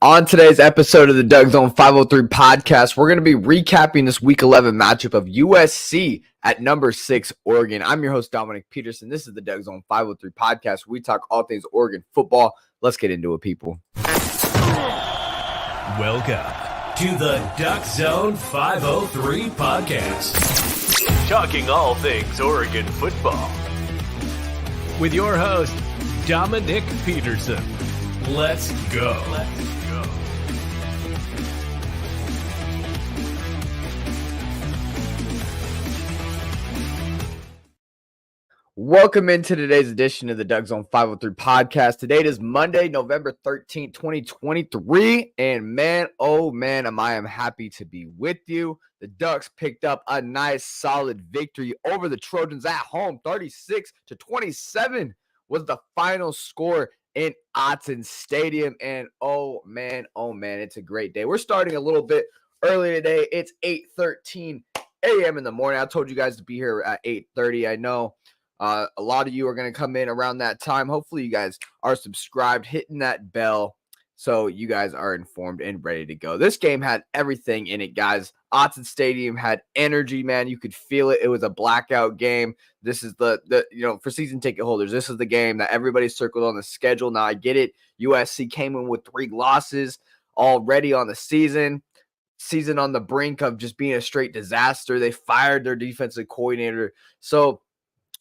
On today's episode of the DuckZone503 Podcast, we're going to be recapping this Week 11 matchup of USC at number 6, Oregon. I'm your host, Dominiqk Peterson. This is the DuckZone503 Podcast, where we talk all things Oregon football. Let's get into it, people. Welcome to the DuckZone503 Podcast, talking all things Oregon football. With your host, Dominiqk Peterson. Let's go. Welcome into today's edition of the DuckZone503 Podcast. Today is Monday, November 13th, 2023. And man, oh man, I am happy to be with you. The Ducks picked up a nice, solid victory over the Trojans at home. 36-27 was the final score in Autzen Stadium. And oh man, it's a great day. We're starting a little bit early today. It's 8:13 a.m. in the morning. I told you guys to be here at 8:30. I know a lot of you are going to come in around that time. Hopefully you guys are subscribed, hitting that bell so you guys are informed and ready to go. This game had everything in it, guys. Autzen Stadium had energy, man. You could feel it. It was a blackout game. This is the for season ticket holders, this is the game that everybody circled on the schedule. Now I get it. USC came in with 3 losses already on the season on the brink of just being a straight disaster. They fired their defensive coordinator. So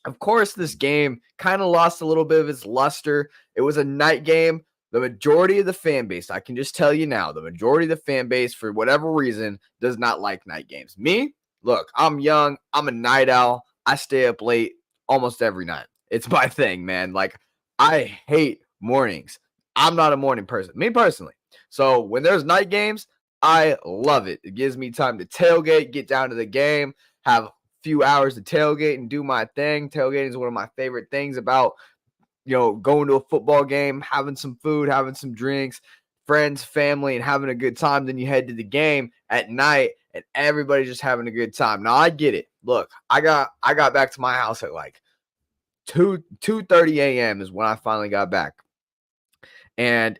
of course, this game kind of lost a little bit of its luster. It was a night game. The majority of the fan base, I can just tell you now, the majority of the fan base, for whatever reason, does not like night games. Me, look, I'm young. I'm a night owl. I stay up late almost every night. It's my thing, man. Like, I hate mornings. I'm not a morning person, me personally. So when there's night games, I love it. It gives me time to tailgate, get down to the game, have few hours to tailgate and do my thing. Tailgating is one of my favorite things about, going to a football game, having some food, having some drinks, friends, family, and having a good time. Then you head to the game at night and everybody's just having a good time. Now I get it. Look, I got back to my house at like 2:30 a.m. is when I finally got back. And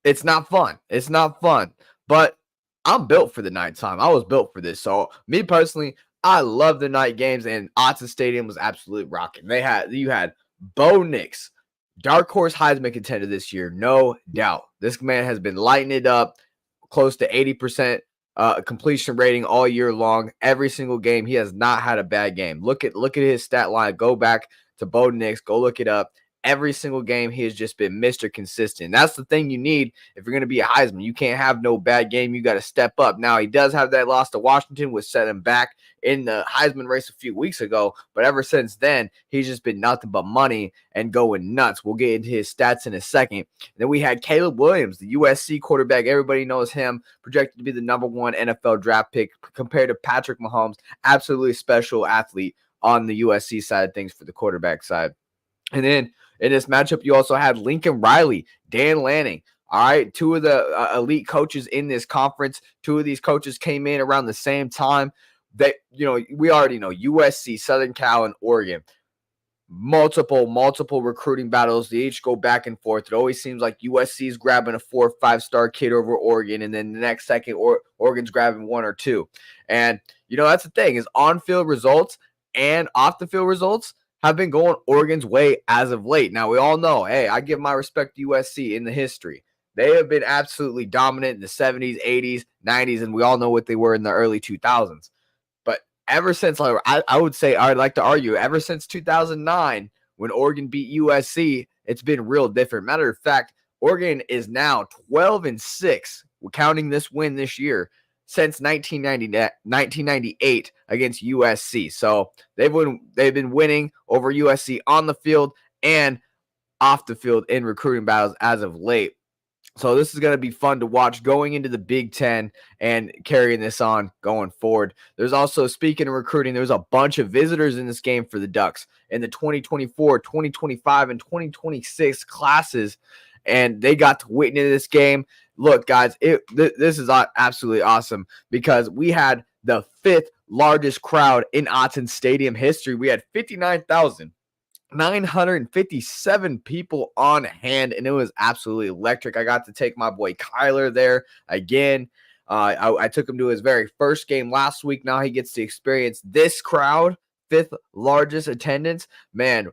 it's not fun. It's not fun. But I'm built for the nighttime. I was built for this. So me personally, I love the night games, and Autzen Stadium was absolutely rocking. You had Bo Nix, dark horse Heisman contender this year, no doubt. This man has been lighting it up, close to 80% completion rating all year long. Every single game, he has not had a bad game. Look at his stat line. Go back to Bo Nix. Go look it up. Every single game, he has just been Mr. Consistent. That's the thing you need if you're going to be a Heisman. You can't have no bad game. You got to step up. Now, he does have that loss to Washington, which set him back in the Heisman race a few weeks ago. But ever since then, he's just been nothing but money and going nuts. We'll get into his stats in a second. And then we had Caleb Williams, the USC quarterback. Everybody knows him, projected to be the number 1 NFL draft pick compared to Patrick Mahomes. Absolutely special athlete on the USC side of things for the quarterback side. And then in this matchup, you also had Lincoln Riley, Dan Lanning. All right, 2 of the elite coaches in this conference. 2 of these coaches came in around the same time. That, we already know USC, Southern Cal, and Oregon. Multiple recruiting battles. They each go back and forth. It always seems like USC is grabbing a 4 or 5-star kid over Oregon, and then the next second, Oregon's grabbing 1 or 2. And, that's the thing, is on-field results and off-the-field results have been going Oregon's way as of late. Now, we all know, hey, I give my respect to USC in the history. They have been absolutely dominant in the 70s, 80s, 90s, and we all know what they were in the early 2000s. But ever since, I would say, I'd like to argue, ever since 2009, when Oregon beat USC, it's been real different. Matter of fact, Oregon is now 12-6, counting this win this year, since 1998 against USC. So they've been winning over USC on the field and off the field in recruiting battles as of late. So this is going to be fun to watch going into the Big Ten and carrying this on going forward. There's also, speaking of recruiting, there's a bunch of visitors in this game for the Ducks in the 2024, 2025, and 2026 classes, and they got to witness this game. Look, guys, this is absolutely awesome because we had the 5th largest crowd in Autzen Stadium history. We had 59,000 957 people on hand, and it was absolutely electric. I got to take my boy Kyler there again. I took him to his very first game last week. Now he gets to experience this crowd, fifth largest attendance. Man,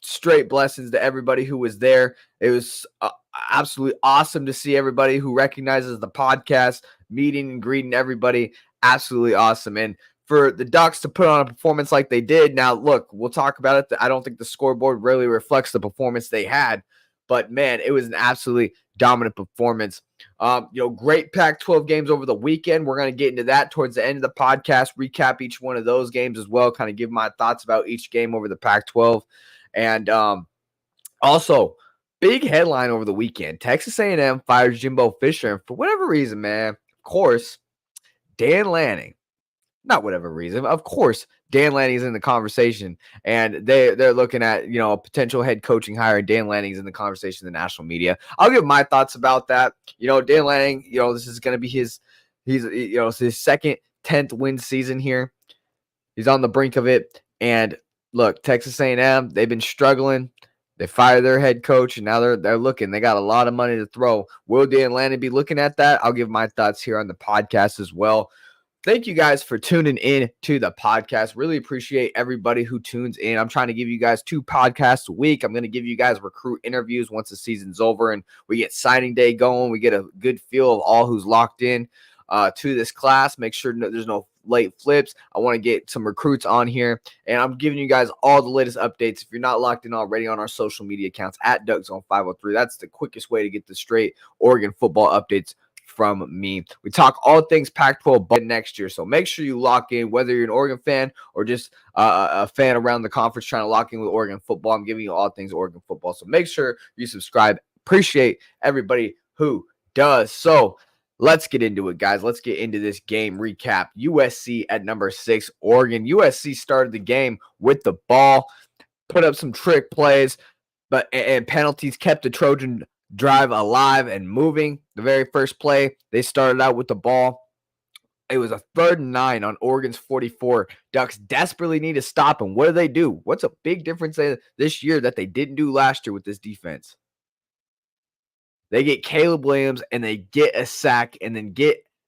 straight blessings to everybody who was there. It was absolutely awesome to see everybody who recognizes the podcast, meeting and greeting everybody. Absolutely awesome. And for the Ducks to put on a performance like they did. Now, look, we'll talk about it. I don't think the scoreboard really reflects the performance they had, but man, it was an absolutely dominant performance. Great Pac-12 games over the weekend. We're going to get into that towards the end of the podcast, recap each one of those games as well, kind of give my thoughts about each game over the Pac-12. And also, big headline over the weekend. Texas A&M fires Jimbo Fisher. And for whatever reason, man, of course, Dan Lanning, not whatever reason, of course, Dan Lanning is in the conversation. And they're looking at, a potential head coaching hire. And Dan Lanning is in the conversation in the national media. I'll give my thoughts about that. Dan Lanning, this is going to be his second 10th win season here. He's on the brink of it. And look, Texas A&M, they've been struggling. They fired their head coach, and now they're looking. They got a lot of money to throw. Will Dan Lanning be looking at that? I'll give my thoughts here on the podcast as well. Thank you guys for tuning in to the podcast. Really appreciate everybody who tunes in. I'm trying to give you guys 2 podcasts a week. I'm going to give you guys recruit interviews once the season's over and we get signing day going. We get a good feel of all who's locked in to this class. Make sure there's no late flips. I want to get some recruits on here, and I'm giving you guys all the latest updates. If you're not locked in already on our social media accounts at DuckZone503, that's the quickest way to get the straight Oregon football updates from me. We talk all things Pac-12 next year, so make sure you lock in, whether you're an Oregon fan or just a fan around the conference trying to lock in with Oregon football. I'm giving you all things Oregon football, so make sure you subscribe. Appreciate everybody who does. So let's get into it, guys. Let's get into this game recap. USC at number 6, Oregon. USC started the game with the ball, put up some trick plays, and penalties kept the Trojan drive alive and moving. The very first play, they started out with the ball. It was a 3rd and 9 on Oregon's 44. Ducks desperately need to stop them. What do? What's a big difference this year that they didn't do last year with this defense? They get Caleb Williams and they get a sack, and then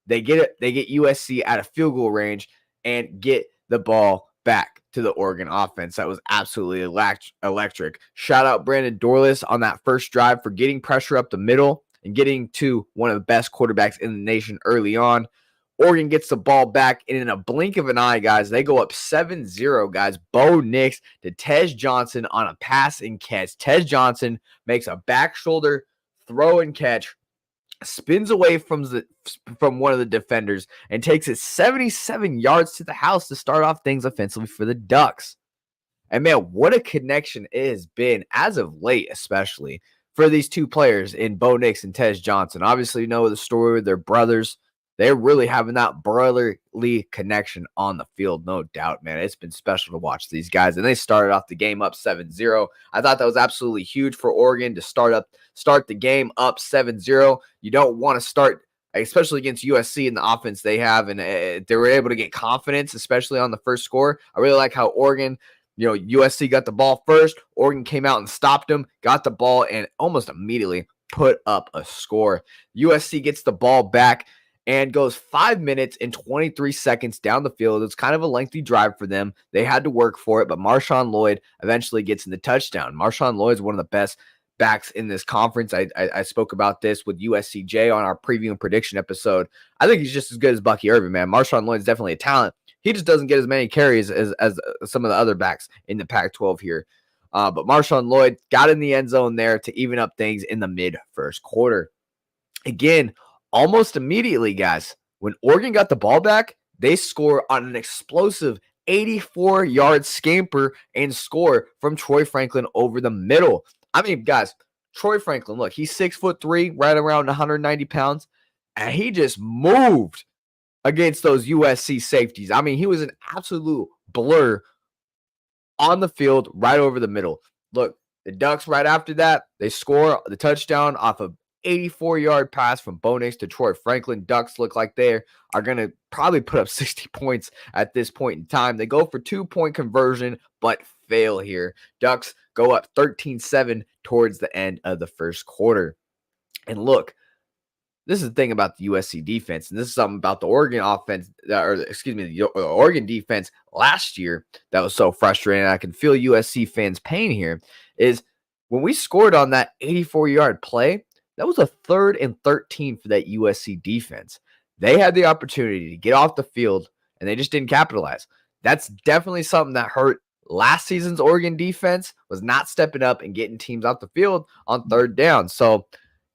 they get USC out of field goal range and get the ball back to the Oregon offense. That was absolutely electric. Shout out Brandon Dorlus on that first drive for getting pressure up the middle and getting to one of the best quarterbacks in the nation early on. Oregon gets the ball back, and in a blink of an eye, guys, they go up 7-0, guys. Bo Nix to Tej Johnson on a pass and catch. Tej Johnson makes a back shoulder throw and catch, spins away from one of the defenders, and takes it 77 yards to the house to start off things offensively for the Ducks. And man, what a connection it has been as of late, especially for these 2 players in Bo Nix and Tej Johnson. Obviously, you know the story. They're brothers. They're really having that brotherly connection on the field, no doubt, man. It's been special to watch these guys, and they started off the game up 7-0. I thought that was absolutely huge for Oregon to start the game up 7-0. You don't want to start, especially against USC and the offense they have, and they were able to get confidence, especially on the first score. I really like how Oregon, USC got the ball first. Oregon came out and stopped them, got the ball, and almost immediately put up a score. USC gets the ball back and goes 5 minutes and 23 seconds down the field. It's kind of a lengthy drive for them. They had to work for it, but Marshawn Lloyd eventually gets in the touchdown. Marshawn Lloyd is one of the best backs in this conference. I spoke about this with USCJ on our preview and prediction episode. I think he's just as good as Bucky Irving, man. Marshawn Lloyd is definitely a talent. He just doesn't get as many carries as some of the other backs in the Pac-12 here. But Marshawn Lloyd got in the end zone there to even up things in the mid-first quarter. Again, almost immediately, guys, when Oregon got the ball back, they score on an explosive 84-yard scamper and score from Troy Franklin over the middle. I mean, guys, Troy Franklin, look, he's 6'3", right around 190 pounds, and he just moved against those USC safeties. I mean, he was an absolute blur on the field right over the middle. Look, the Ducks right after that, they score the touchdown off of 84-yard pass from Bo Nix to Troy Franklin. Ducks look like they are going to probably put up 60 points at this point in time. They go for 2-point conversion, but fail here. Ducks go up 13-7 towards the end of the first quarter. And look, this is the thing about the USC defense, and this is something about the Oregon offense, the Oregon defense last year that was so frustrating. I can feel USC fans' pain here, is when we scored on that 84-yard play, that was a 3rd and 13 for that USC defense. They had the opportunity to get off the field, and they just didn't capitalize. That's definitely something that hurt last season's Oregon defense, was not stepping up and getting teams off the field on 3rd down. So,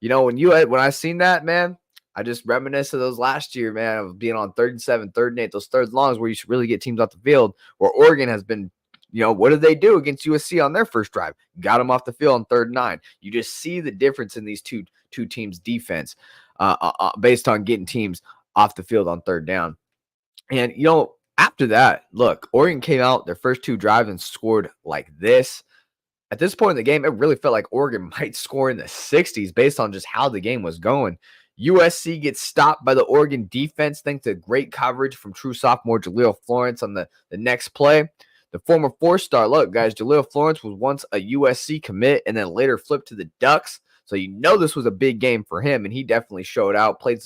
when I seen that, man, I just reminisce of those last year, man, of being on 3rd and 7, 3rd and 8, those 3rd and longs where you should really get teams off the field, where Oregon has been, what did they do against USC on their first drive? Got them off the field on 3rd and 9. You just see the difference in these two teams' defense based on getting teams off the field on 3rd down. And, after that, look, Oregon came out their first 2 drives and scored like this. At this point in the game, it really felt like Oregon might score in the 60s based on just how the game was going. USC gets stopped by the Oregon defense thanks to great coverage from true sophomore Jaleel Florence on the next play. The former 4-star, look, guys, Jaleel Florence was once a USC commit and then later flipped to the Ducks. So this was a big game for him, and he definitely showed out, played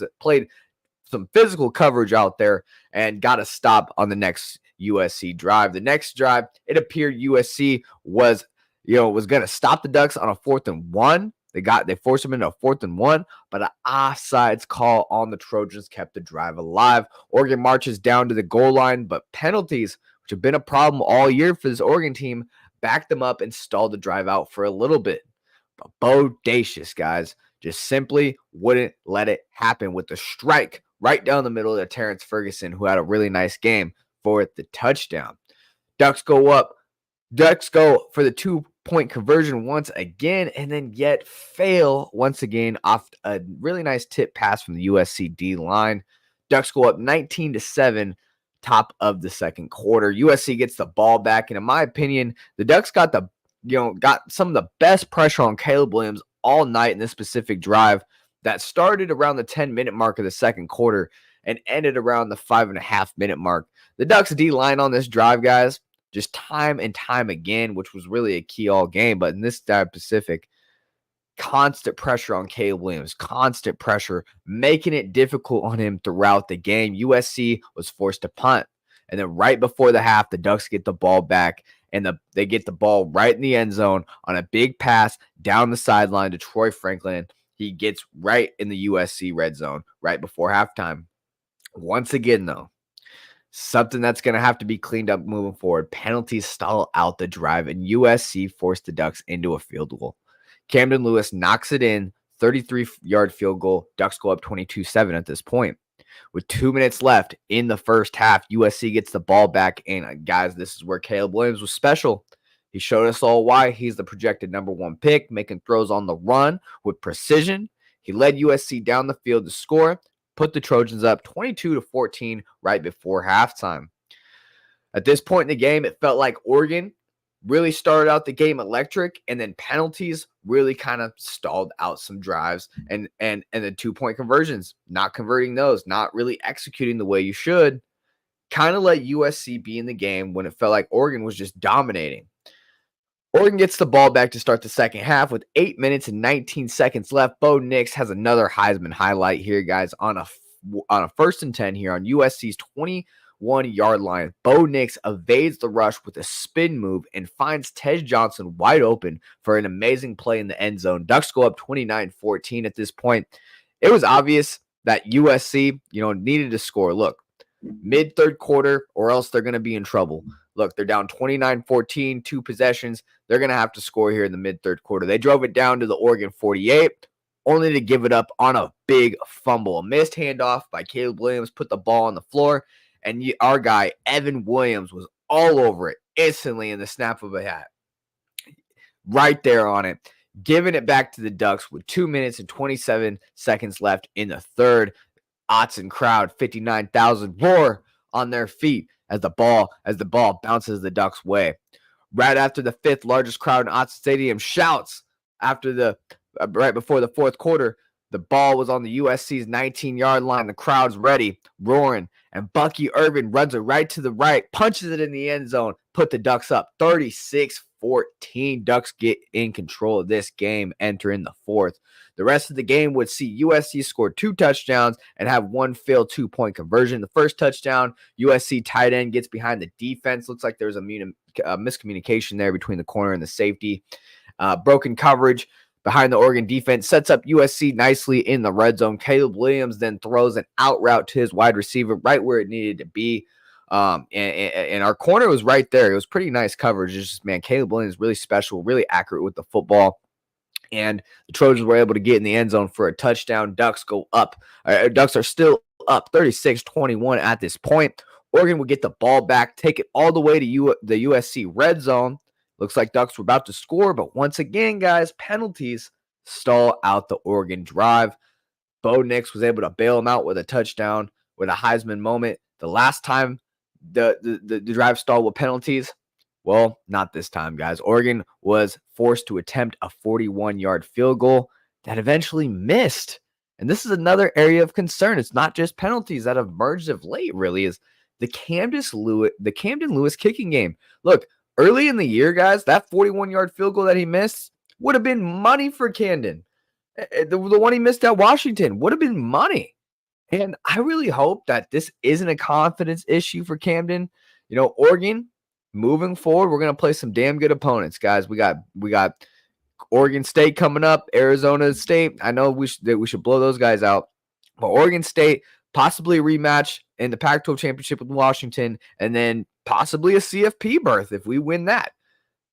some physical coverage out there, and got a stop on the next USC drive. The next drive, it appeared USC was going to stop the Ducks on a 4th and 1. They forced them into a 4th and 1, but an offsides call on the Trojans kept the drive alive. Oregon marches down to the goal line, but penalties, which have been a problem all year for this Oregon team, backed them up and stalled the drive out for a little bit. But bodacious, guys, just simply wouldn't let it happen with the strike right down the middle of Terrence Ferguson, who had a really nice game for the touchdown. Ducks go for the 2-point conversion once again, and then yet fail once again off a really nice tip pass from the USC D line. Ducks go up 19-7, top of the second quarter. USC gets the ball back, and in my opinion, the Ducks got some of the best pressure on Caleb Williams all night in this specific drive that started around the 10-minute mark of the second quarter and ended around the 5.5-minute mark. The Ducks D line on this drive, guys, just time and time again, which was really a key all game. But in this dive specific, constant pressure on Caleb Williams, constant pressure, making it difficult on him throughout the game. USC was forced to punt. And then right before the half, the Ducks get the ball back, and they get the ball right in the end zone on a big pass down the sideline to Troy Franklin. He gets right in the USC red zone right before halftime. Once again, though, something that's going to have to be cleaned up moving forward. Penalties stall out the drive, and USC forced the Ducks into a field goal. Camden Lewis knocks it in, 33-yard field goal. Ducks go up 22-7 at this point. With 2 minutes left in the first half, USC gets the ball back, and guys, this is where Caleb Williams was special. He showed us all why he's the projected number 1 pick, making throws on the run with precision. He led USC down the field to score, put the Trojans up 22-14 right before halftime. At this point in the game, it felt like Oregon really started out the game electric, and then penalties really kind of stalled out some drives, and the 2-point conversions, not converting those, not really executing the way you should, kind of let USC be in the game when it felt like Oregon was just dominating. Oregon gets the ball back to start the second half with 8 minutes and 19 seconds left. Bo Nix has another Heisman highlight here, guys, on a 1st and 10 here on USC's 21-yard line. Bo Nix evades the rush with a spin move and finds Tej Johnson wide open for an amazing play in the end zone. Ducks go up 29-14 at this point. It was obvious that USC, needed to score. Look, mid-third quarter or else they're going to be in trouble. Look, they're down 29-14, 2 possessions. They're going to have to score here in the mid-third quarter. They drove it down to the Oregon 48, only to give it up on a big fumble. A missed handoff by Caleb Williams put the ball on the floor, and our guy, Evan Williams, was all over it instantly in the snap of a hat. Right there on it, giving it back to the Ducks with 2 minutes and 27 seconds left in the third. Autzen crowd, 59,000 roar on their feet as the ball bounces the Ducks' way. Right after the 5th largest crowd in Autzen Stadium shouts right before the fourth quarter, The ball was on the USC's 19-yard line. The crowd's ready, roaring, and Bucky Irvin runs it right to the right, punches it in the end zone, put the Ducks up 36-14. Ducks get in control of this game, entering the fourth. The rest of the game would see USC score 2 touchdowns and have one failed 2-point conversion. The first touchdown, USC tight end gets behind the defense. Looks like there's a miscommunication there between the corner and the safety. Broken coverage behind the Oregon defense sets up USC nicely in the red zone. Caleb Williams then throws an out route to his wide receiver right where it needed to be. And our corner was right there. It was pretty nice coverage. It's just, man, Caleb Williams is really special, really accurate with the football. And the Trojans were able to get in the end zone for a touchdown. Ducks go up. Ducks are still up 36-21 at this point. Oregon would get the ball back, take it all the way to the USC red zone. Looks like Ducks were about to score, but once again, guys, penalties stall out the Oregon drive. Bo Nix was able to bail him out with a touchdown with a Heisman moment. The last time the drive stalled with penalties, well, not this time, guys. Oregon was forced to attempt a 41-yard field goal that eventually missed. And this is another area of concern. It's not just penalties that have emerged of late, really, is the Camden Lewis kicking game. Look, early in the year, guys, that 41-yard field goal that he missed would have been money for Camden. The one he missed at Washington would have been money. And I really hope that this isn't a confidence issue for Camden. You know, Oregon, moving forward, we're going to play some damn good opponents, guys. We got Oregon State coming up, Arizona State. I know we should blow those guys out. But Oregon State, possibly a rematch in the Pac-12 championship with Washington, and then possibly a CFP berth if we win that.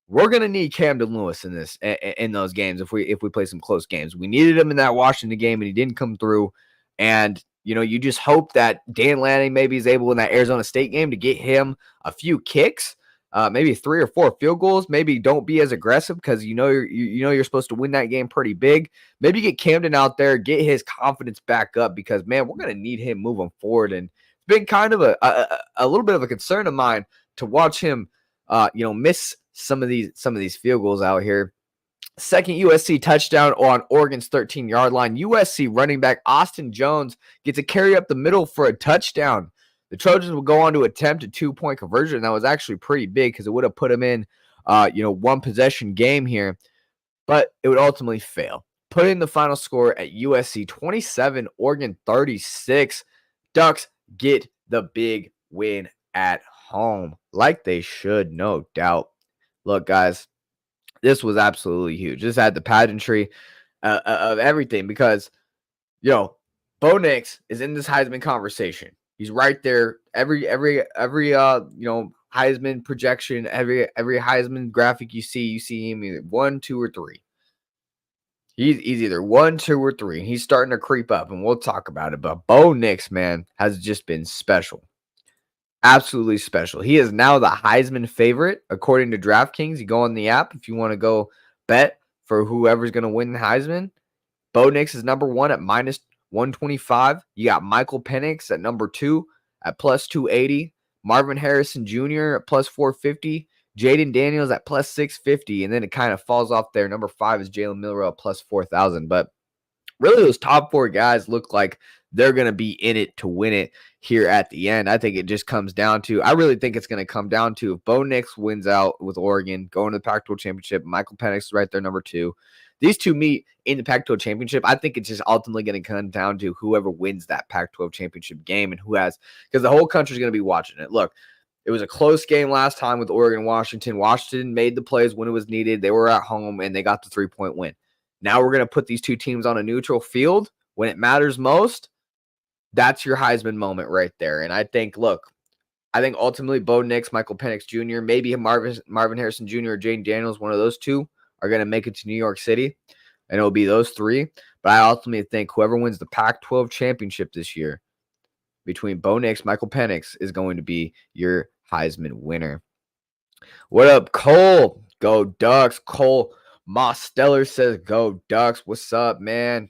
We're going to need Camden Lewis in those games if we play some close games. We needed him in that Washington game, and he didn't come through. And, you know, you just hope that Dan Lanning maybe is able in that Arizona State game to get him a few kicks, maybe 3 or 4 field goals. Maybe don't be as aggressive because you're supposed to win that game pretty big. Maybe get Camden out there, get his confidence back up because, man, we're going to need him moving forward. And it's been kind of a little bit of a concern of mine to watch him, miss some of these field goals out here. Second USC touchdown on Oregon's 13-yard line. USC running back Austin Jones gets a carry up the middle for a touchdown. The Trojans will go on to attempt a 2-point conversion. That was actually pretty big because it would have put them in, one possession game here, but it would ultimately fail. Putting the final score at USC 27, Oregon 36. Ducks get the big win at home, like they should, no doubt. Look, guys, this was absolutely huge. This had the pageantry of everything because, Bo Nix is in this Heisman conversation. He's right there. Every Heisman projection, every Heisman graphic you see him either 1, 2, or 3. He's either 1, 2, or 3. He's starting to creep up, and we'll talk about it. But Bo Nix, man, has just been special. Absolutely special. He is now the Heisman favorite, according to DraftKings. You go on the app if you want to go bet for whoever's going to win the Heisman. Bo Nix is number 1 at minus 125. You got Michael Penix at number 2 at plus 280. Marvin Harrison Jr. at plus 450. Jaden Daniels at plus 650. And then it kind of falls off there. Number 5 is Jalen Milroe at plus 4,000. But really, those top 4 guys look like they're going to be in it to win it here at the end. I think it just comes down to, I really think it's going to come down to if Bo Nix wins out with Oregon, going to the Pac-12 championship, Michael Penix is right there, number 2. These two meet in the Pac-12 championship. I think it's just ultimately going to come down to whoever wins that Pac-12 championship game and who has, because the whole country is going to be watching it. Look, it was a close game last time with Oregon and Washington. Washington made the plays when it was needed. They were at home, and they got the 3-point win. Now we're going to put these two teams on a neutral field when it matters most. That's your Heisman moment right there. And I think ultimately Bo Nix, Michael Penix Jr., maybe Marvin Harrison Jr. or Jaden Daniels, one of those two are going to make it to New York City, and it'll be those 3. But I ultimately think whoever wins the Pac-12 championship this year between Bo Nix, Michael Penix is going to be your Heisman winner. What up, Cole? Go Ducks. Cole Mosteller says, go Ducks. What's up, man?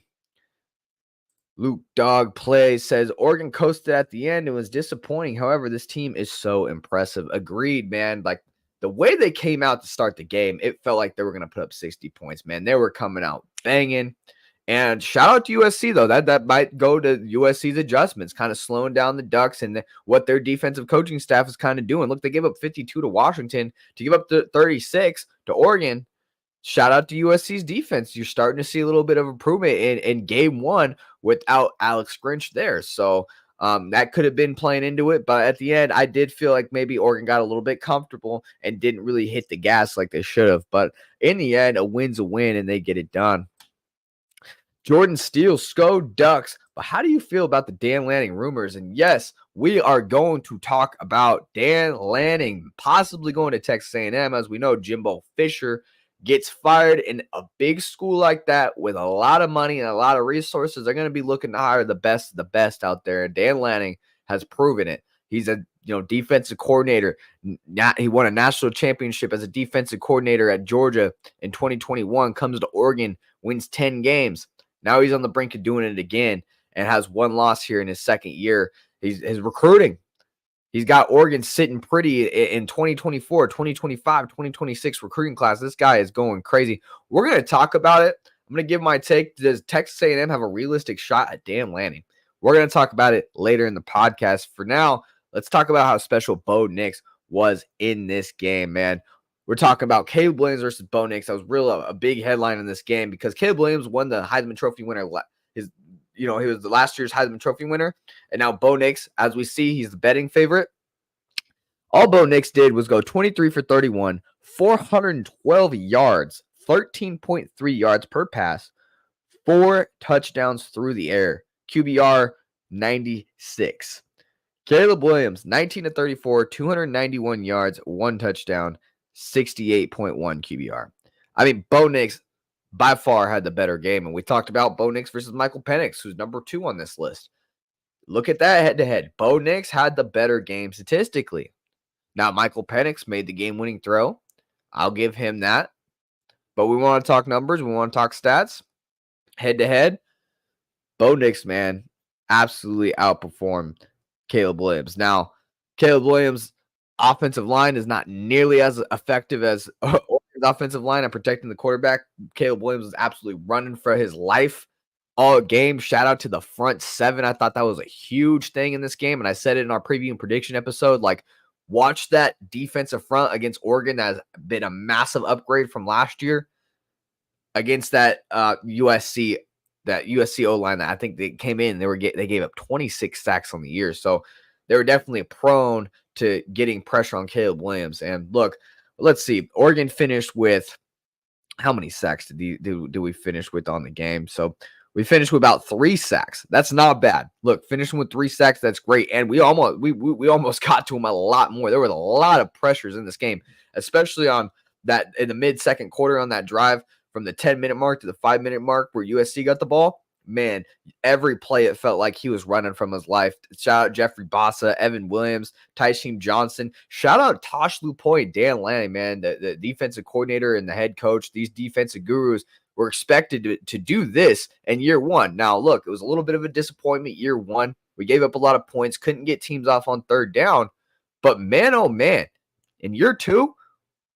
Luke Dog Plays says, Oregon coasted at the end. It was disappointing. However, this team is so impressive. Agreed, man. Like, the way they came out to start the game, it felt like they were going to put up 60 points, man. They were coming out banging. And shout out to USC, though. That might go to USC's adjustments, kind of slowing down the Ducks and what their defensive coaching staff is kind of doing. Look, they gave up 52 to Washington to give up the 36 to Oregon. Shout out to USC's defense. You're starting to see a little bit of improvement in game one without Alex Grinch there. So that could have been playing into it. But at the end, I did feel like maybe Oregon got a little bit comfortable and didn't really hit the gas like they should have. But in the end, a win's a win, and they get it done. Jordan Steele, SCO Ducks. But how do you feel about the Dan Lanning rumors? And yes, we are going to talk about Dan Lanning possibly going to Texas A&M. As we know, Jimbo Fisher gets fired in a big school like that with a lot of money and a lot of resources. They're going to be looking to hire the best of the best out there. And Dan Lanning has proven it. He's a defensive coordinator. He won a national championship as a defensive coordinator at Georgia in 2021. Comes to Oregon, wins 10 games. Now he's on the brink of doing it again and has one loss here in his second year. His recruiting. He's got Oregon sitting pretty in 2024, 2025, 2026 recruiting class. This guy is going crazy. We're going to talk about it. I'm going to give my take. Does Texas A&M have a realistic shot at Dan Lanning? We're going to talk about it later in the podcast. For now, let's talk about how special Bo Nix was in this game, man. We're talking about Caleb Williams versus Bo Nix. That was a big headline in this game because Caleb Williams won the Heisman Trophy winner. He was the last year's Heisman Trophy winner. And now Bo Nix, as we see, he's the betting favorite. All Bo Nix did was go 23 for 31, 412 yards, 13.3 yards per pass, 4 touchdowns through the air. QBR 96. Caleb Williams, 19 to 34, 291 yards, 1 touchdown, 68.1 QBR. I mean, Bo Nix by far had the better game. And we talked about Bo Nix versus Michael Penix, who's number 2 on this list. Look at that head-to-head. Bo Nix had the better game statistically. Now, Michael Penix made the game-winning throw. I'll give him that. But we want to talk numbers. We want to talk stats. Head-to-head, Bo Nix, man, absolutely outperformed Caleb Williams. Now, Caleb Williams' offensive line is not nearly as effective as Oregon's offensive line at protecting the quarterback. Caleb Williams was absolutely running for his life all game. Shout out to the front 7. I thought that was a huge thing in this game, and I said it in our preview and prediction episode. Like, watch that defensive front against Oregon. That has been a massive upgrade from last year against that USC O-line that I think they came in. They gave up 26 sacks on the year, so they were definitely prone to getting pressure on Caleb Williams. And look, let's see. Oregon finished with how many sacks did we finish with on the game? So we finished with about 3 sacks. That's not bad. Look, finishing with 3 sacks, that's great. And we almost got to him a lot more. There was a lot of pressures in this game, especially on that in the mid-second quarter on that drive from the 10-minute mark to the 5-minute mark where USC got the ball. Man, every play it felt like he was running from his life. Shout out Jeffrey Bassa, Evan Williams, Tysheem Johnson. Shout out Tosh Lupoy, Dan Lanning, man, the defensive coordinator and the head coach. These defensive gurus were expected to do this in year one. Now, look, it was a little bit of a disappointment year one. We gave up a lot of points, couldn't get teams off on third down. But man, oh man, in year two,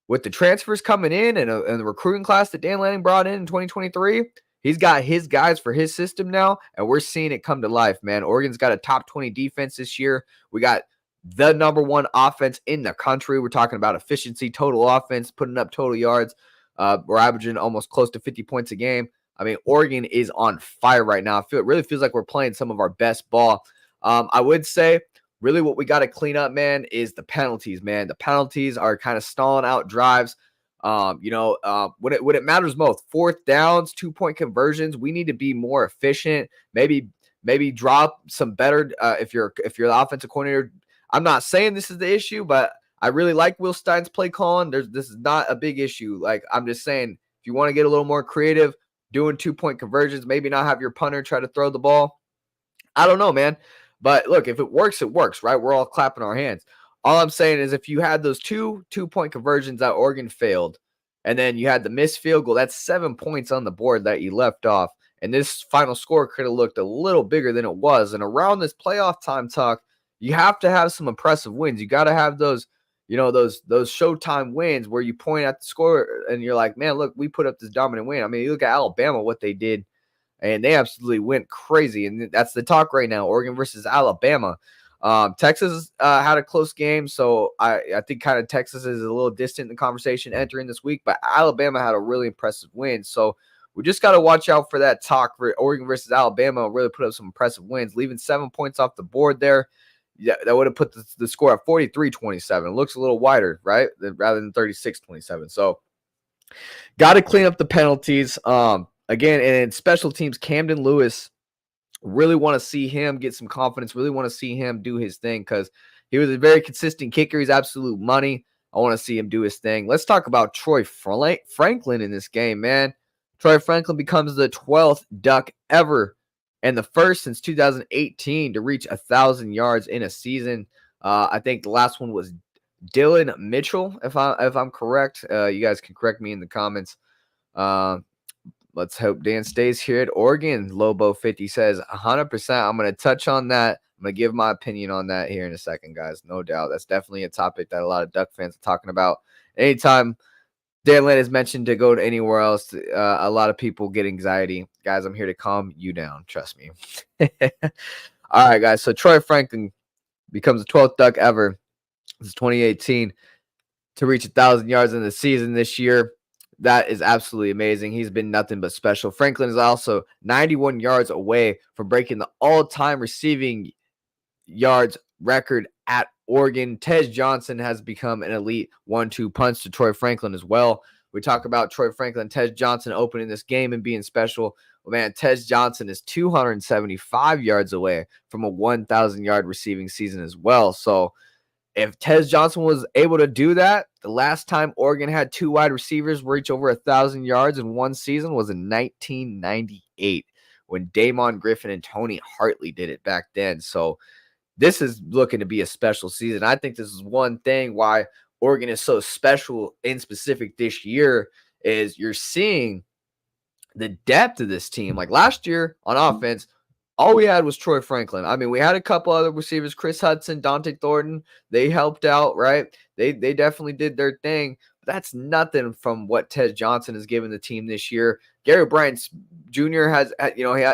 with the transfers coming in and the recruiting class that Dan Lanning brought in 2023, he's got his guys for his system now, and we're seeing it come to life, man. Oregon's got a top 20 defense this year. We got the number 1 offense in the country. We're talking about efficiency, total offense, putting up total yards. We're averaging almost close to 50 points a game. I mean, Oregon is on fire right now. It really feels like we're playing some of our best ball. I would say really what we got to clean up, man, is the penalties, man. The penalties are kind of stalling out drives. When it matters most, 4th downs, 2-point conversions, we need to be more efficient. Maybe drop some better if you're the offensive coordinator. I'm not saying this is the issue, but I really like Will Stein's play calling. This is not a big issue. Like, I'm just saying, if you want to get a little more creative, doing 2-point conversions, maybe not have your punter try to throw the ball. I don't know, man. But look, if it works, right? We're all clapping our hands. All I'm saying is if you had those 2-point conversions that Oregon failed, and then you had the missed field goal, that's 7 points on the board that you left off. And this final score could have looked a little bigger than it was. And around this playoff time talk, you have to have some impressive wins. You got to have those Showtime wins where you point at the score and you're like, man, look, we put up this dominant win. I mean, you look at Alabama, what they did and they absolutely went crazy. And that's the talk right now. Oregon versus Alabama. Texas had a close game, so I think kind of Texas is a little distant in the conversation entering this week, but Alabama had a really impressive win. So we just got to watch out for that talk for Oregon versus Alabama. Really put up some impressive wins, leaving 7 points off the board there. Yeah, that would have put the score at 43-27. Looks a little wider, right? Rather than 36-27. So got to clean up the penalties. Again, and in special teams, Camden Lewis, really want to see him get some confidence. Really want to see him do his thing because he was a very consistent kicker. He's absolute money. I want to see him do his thing. Let's talk about Troy Franklin in this game, man. Troy Franklin becomes the 12th Duck ever and the first since 2018 to reach 1,000 yards in a season. I think the last one was Dylan Mitchell, if I'm correct. You guys can correct me in the comments. Let's hope Dan stays here at Oregon. Lobo 50 says 100%. I'm going to touch on that. I'm going to give my opinion on that here in a second, guys. No doubt. That's definitely a topic that a lot of Duck fans are talking about. Anytime Dan Lanning is mentioned to go to anywhere else, a lot of people get anxiety. Guys, I'm here to calm you down. Trust me. All right, guys. So Troy Franklin becomes the 12th Duck ever. This is 2018 to reach 1,000 yards in the season this year. That is absolutely amazing. He's been nothing but special. Franklin is also 91 yards away from breaking the all-time receiving yards record at Oregon. Tej Johnson has become an elite 1-2 punch to Troy Franklin as well. We talk about Troy Franklin and Tej Johnson opening this game and being special. Well, man, Tej Johnson is 275 yards away from a 1,000-yard receiving season as well. So if Tej Johnson was able to do that, the last time Oregon had two wide receivers reach over 1,000 yards in one season was in 1998 when Damon Griffin and Tony Hartley did it back then. So this is looking to be a special season. I think this is one thing why Oregon is so special in specific this year is you're seeing the depth of this team. Like last year on offense, all we had was Troy Franklin. I mean, we had a couple other receivers, Chris Hudson, Dante Thornton. They helped out, right? They definitely did their thing. But that's nothing from what Tej Johnson has given the team this year. Gary Bryant Jr. has,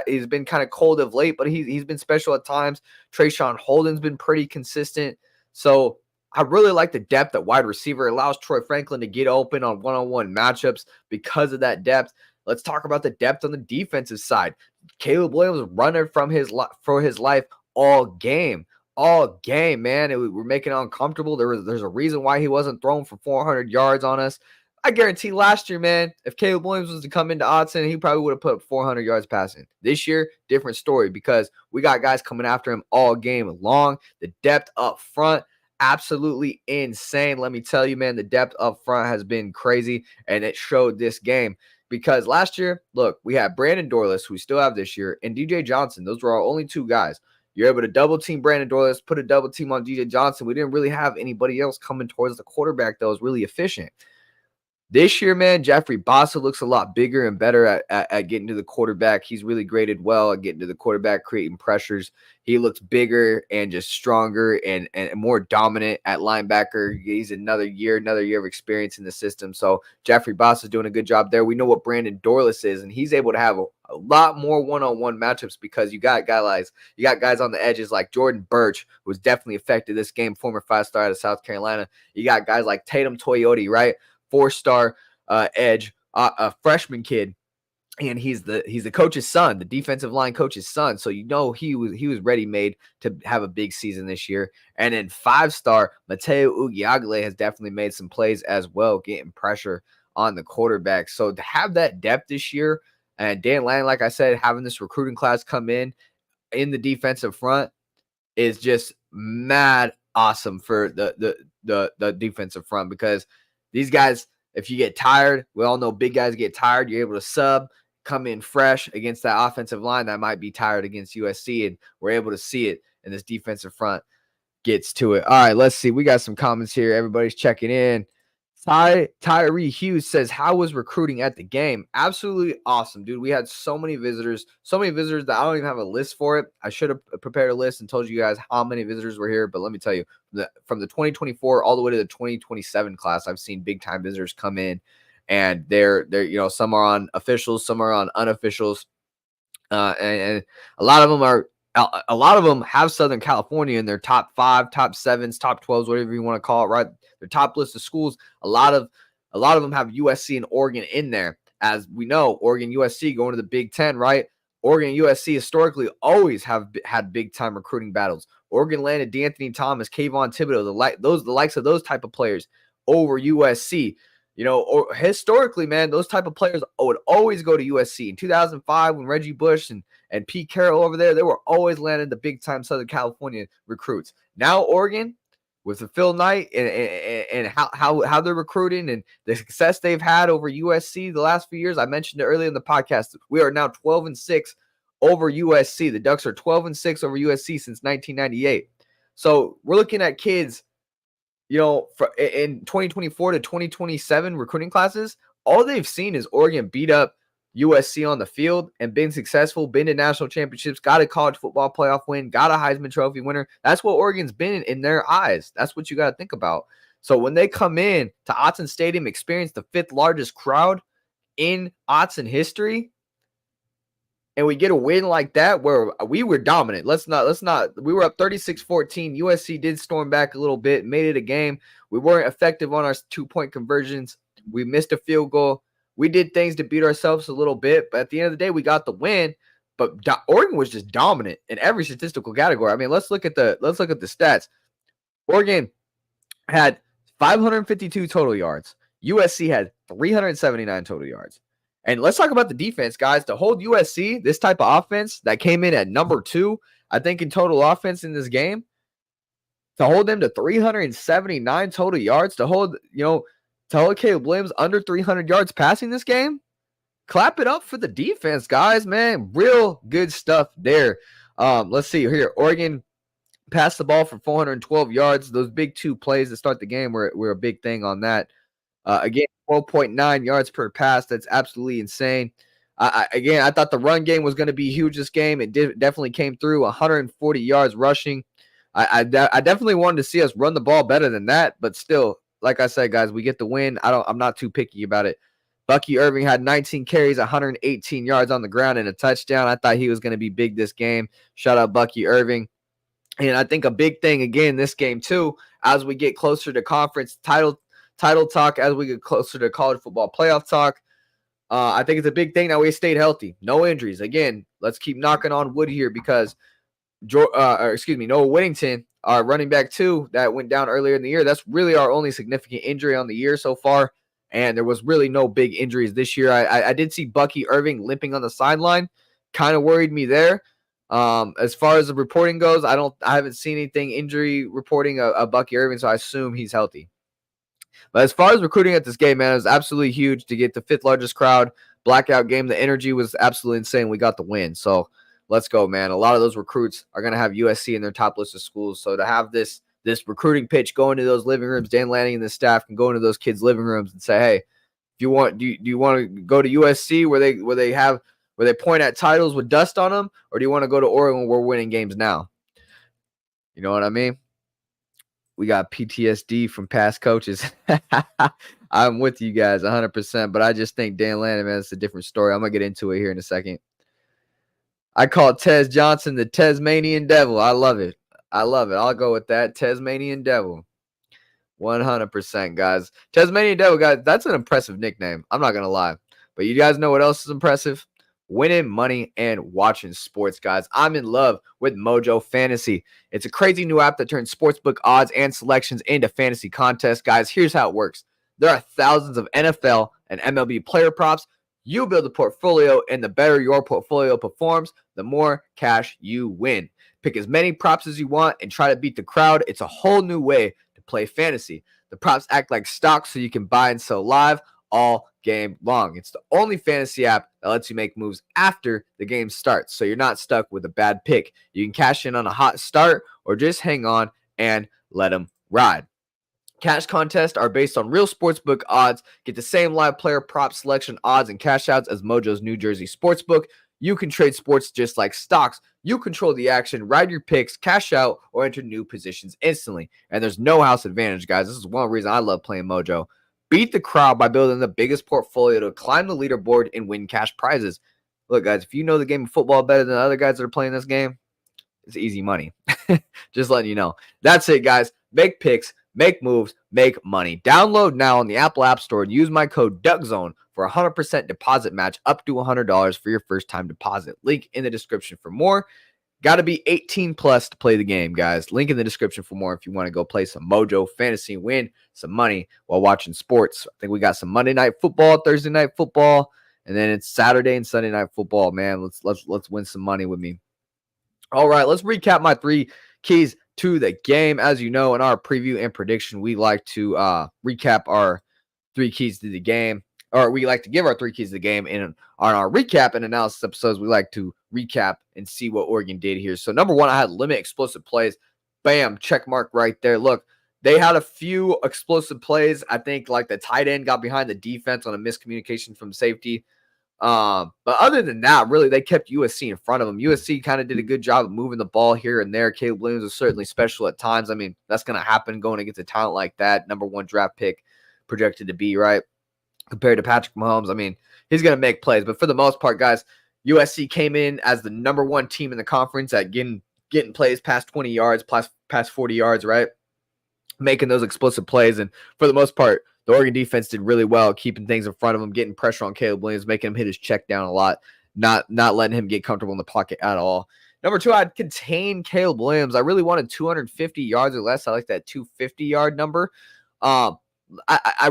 he's been kind of cold of late, but he's been special at times. Trayshawn Holden's been pretty consistent. So I really like the depth at wide receiver. It allows Troy Franklin to get open on one-on-one matchups because of that depth. Let's talk about the depth on the defensive side. Caleb Williams running for his life all game, man. We're making it uncomfortable. There's a reason why he wasn't thrown for 400 yards on us. I guarantee last year, man, if Caleb Williams was to come into Autzen, he probably would have put 400 yards passing. This year, different story because we got guys coming after him all game long. The depth up front, absolutely insane. Let me tell you, man, the depth up front has been crazy, and it showed this game. Because last year, look, we had Brandon Dorless, who we still have this year, and DJ Johnson. Those were our only two guys. You're able to double team Brandon Dorless, put a double team on DJ Johnson. We didn't really have anybody else coming towards the quarterback that was really efficient. This year, man, Jeffrey Bossa looks a lot bigger and better at getting to the quarterback. He's really graded well at getting to the quarterback, creating pressures. He looks bigger and just stronger and more dominant at linebacker. He's another year of experience in the system. So Jeffrey Bossa is doing a good job there. We know what Brandon Dorless is, and he's able to have a lot more one-on-one matchups because you got guys on the edges like Jordan Birch, who was definitely affected this game, former 5-star out of South Carolina. You got guys like Tatum Toyota, right? 4-star edge, a freshman kid, and he's the coach's son, the defensive line coach's son. So you know he was ready-made to have a big season this year. And then 5-star Mateo Ugiagle has definitely made some plays as well, getting pressure on the quarterback. So to have that depth this year, and Dan Lanning, like I said, having this recruiting class come in the defensive front is just mad awesome for the defensive front because these guys, if you get tired, we all know big guys get tired. You're able to sub, come in fresh against that offensive line that might be tired against USC, and we're able to see it, and this defensive front gets to it. All right, let's see. We got some comments here. Everybody's checking in. Tyree Hughes says, how was recruiting at the game? Absolutely awesome, dude. We had so many visitors that I don't even have a list for it. I should have prepared a list and told you guys how many visitors were here, but let me tell you, from the 2024 all the way to the 2027 class, I've seen big time visitors come in, and they're some are on officials, some are on unofficials. And a lot of them have Southern California in their top 5, top 7s, top 12s, whatever you want to call it, right? Their top list of schools. A lot of them have USC and Oregon in there. As we know, Oregon, USC going to the Big Ten, right? Oregon and USC historically always have had big time recruiting battles. Oregon landed D'Anthony Thomas, Kayvon Thibodeau, the likes of those type of players over USC. Or historically, man, those type of players would always go to USC. In 2005, when Reggie Bush and Pete Carroll over there, they were always landing the big-time Southern California recruits. Now Oregon, with the Phil Knight and how they're recruiting and the success they've had over USC the last few years, I mentioned it earlier in the podcast, we are now 12-6 over USC. The Ducks are 12-6 over USC since 1998. So we're looking at kids, in 2024 to 2027 recruiting classes, all they've seen is Oregon beat up USC on the field and been successful, been to national championships, got a college football playoff win, got a Heisman Trophy winner. That's what Oregon's been in their eyes. That's what you got to think about. So when they come in to Autzen Stadium, experience the 5th largest crowd in Autzen history, and we get a win like that where we were dominant. We were up 36-14. USC did storm back a little bit, made it a game. We weren't effective on our 2-point conversions. We missed a field goal. We did things to beat ourselves a little bit, but at the end of the day, we got the win. But Oregon was just dominant in every statistical category. I mean, let's look at the stats. Oregon had 552 total yards. USC had 379 total yards. And let's talk about the defense, guys. To hold USC, this type of offense that came in at number 2, I think, in total offense in this game, to hold them to 379 total yards, to hold Caleb Williams under 300 yards passing this game, clap it up for the defense, guys, man. Real good stuff there. Let's see here. Oregon passed the ball for 412 yards. Those big 2 plays to start the game were a big thing on that. Again, 12.9 yards per pass. That's absolutely insane. I thought the run game was going to be huge this game. It definitely came through. 140 yards rushing. I definitely wanted to see us run the ball better than that, but still, like I said, guys, we get the win. I'm not too picky about it. Bucky Irving had 19 carries, 118 yards on the ground, and a touchdown. I thought he was going to be big this game. Shout out Bucky Irving. And I think a big thing, again, this game too, as we get closer to conference title talk, as we get closer to college football playoff talk, I think it's a big thing that we stayed healthy. No injuries. Again, let's keep knocking on wood here because Noah Whittington, our running back 2 that went down earlier in the year, that's really our only significant injury on the year so far. And there was really no big injuries this year. I did see Bucky Irving limping on the sideline. Kind of worried me there. As far as the reporting goes, I haven't seen anything injury reporting of Bucky Irving, so I assume he's healthy. But as far as recruiting at this game, man, it was absolutely huge to get the 5th largest crowd, blackout game. The energy was absolutely insane. We got the win. So let's go, man. A lot of those recruits are going to have USC in their top list of schools. So to have this recruiting pitch go into those living rooms, Dan Lanning and the staff can go into those kids' living rooms and say, hey, if you want, do you want to go to USC where they point at titles with dust on them, or do you want to go to Oregon where we're winning games now? You know what I mean? We got PTSD from past coaches. I'm with you guys 100%, but I just think Dan Lanning, man, it's a different story. I'm going to get into it here in a second. I call Tez Johnson the Tasmanian Devil. I love it. I'll go with that. Tasmanian Devil. 100%, guys. Tasmanian Devil, guys, that's an impressive nickname. I'm not going to lie. But you guys know what else is impressive? Winning money and watching sports, guys. I'm in love with Mojo Fantasy. It's a crazy new app that turns sportsbook odds and selections into fantasy contests. Guys, here's how it works. There are thousands of NFL and MLB player props. You build a portfolio, and the better your portfolio performs, the more cash you win. Pick as many props as you want and try to beat the crowd. It's a whole new way to play fantasy. The props act like stocks so you can buy and sell live all game long. It's the only fantasy app that lets you make moves after the game starts, so you're not stuck with a bad pick. You can cash in on a hot start or just hang on and let them ride. Cash contests are based on real sportsbook odds. Get the same live player prop selection odds and cash outs as Mojo's New Jersey Sportsbook. You can trade sports just like stocks. You control the action, ride your picks, cash out, or enter new positions instantly. And there's no house advantage, guys. This is one reason I love playing Mojo. Beat the crowd by building the biggest portfolio to climb the leaderboard and win cash prizes. Look, guys, if you know the game of football better than the other guys that are playing this game, it's easy money. Just letting you know. That's it, guys. Make picks, make moves, make money. Download now on the Apple App Store and use my code DuckZone for a 100% deposit match up to $100 for your first time deposit. Link in the description for more. Got to be 18 plus to play the game, guys. Link in the description for more if you want to go play some Mojo Fantasy, win some money while watching sports. I think we got some Monday night football, Thursday night football, and then it's Saturday and Sunday night football. Man, let's win some money with me. All right, let's recap my 3 keys to the game. As you know, in our preview and prediction, we like to recap our 3 keys to the game. Or we like to give our 3 keys to the game. And on our recap and analysis episodes, we like to recap and see what Oregon did here. So number 1, I had limit explosive plays. Bam, check mark right there. Look, they had a few explosive plays. I think like the tight end got behind the defense on a miscommunication from safety. But other than that, really, they kept USC in front of them. USC kind of did a good job of moving the ball here and there. Caleb Williams was certainly special at times. I mean, that's going to happen going against a talent like that. Number 1 draft pick projected to be, right? Compared to Patrick Mahomes, I mean, he's going to make plays. But for the most part, guys, USC came in as the number 1 team in the conference at getting plays past 20 yards, past 40 yards, right? Making those explosive plays. And for the most part, the Oregon defense did really well, keeping things in front of him, getting pressure on Caleb Williams, making him hit his check down a lot, not letting him get comfortable in the pocket at all. Number 2, I'd contain Caleb Williams. I really wanted 250 yards or less. I like that 250-yard number. I